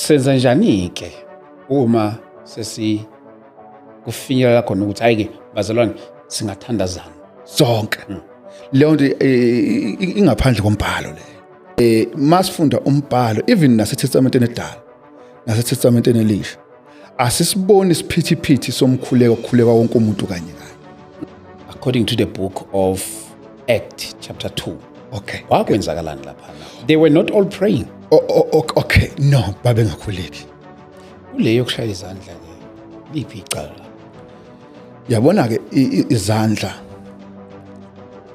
senza njani ke uma kufinyelela khona ukuthi hayi ke bazalwane singathandazana zonke leyo nto ingaphandle kombhalo le masifunda umbhalo even naseTestamenteni eDala naseTestamenteni Elisha asisiboni isiphithiphithi somkhuleko wonke umuntu kanye according to the book of Acts chapter 2. Okay. Wakwenzakalani lapha? They were not all praying. Okay, no, babengakhuleki. Kuleyo yokushaya izandla ke. Liphi icala? Yabona ke izandla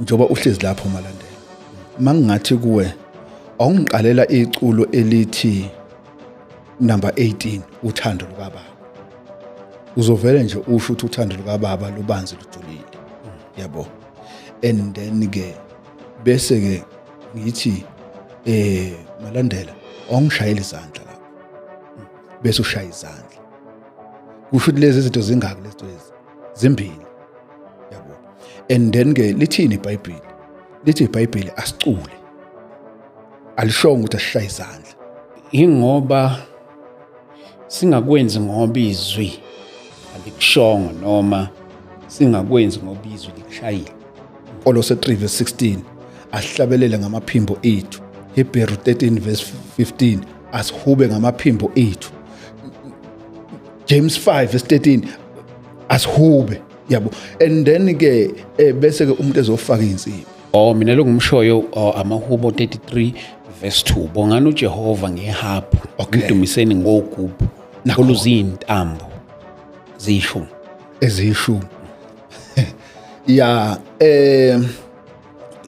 njoba uhlezi lapho malandela. Mangingathi kuwe awungiqalela iculo elithi number 18 uthando lukaBaba. Uzovela nje usho ukuthi uthando lukaBaba lubanzi lujulile. Yabo. And then ke bese ke ngithi malandela ongishayela izandla lapho bese ushaya izandla kusho ukuthi lezi zinto zingaki lezo zimbili yabo. And then ke lithini iBhayibheli lithi iBhayibheli asicule alishongo ukuthi asishaya izandla ingoba singakwenzi ngoba izwi alikushongo noma singakwenzi ngoba izwi likushayile. Kolose 3:16 asihlabelele ngamaphimbo ethu. Hebrew 13:15 asihube ngamaphimbo ethu. James 5:13 asihube yabo. And then ke bese ke umuntu ezofaka insimbi. Mina lokungumshoyo amahubo 33:2 bongana uJehova ngeharp udumiseni ngogubhu oluzintambo zishumi ezishumi ya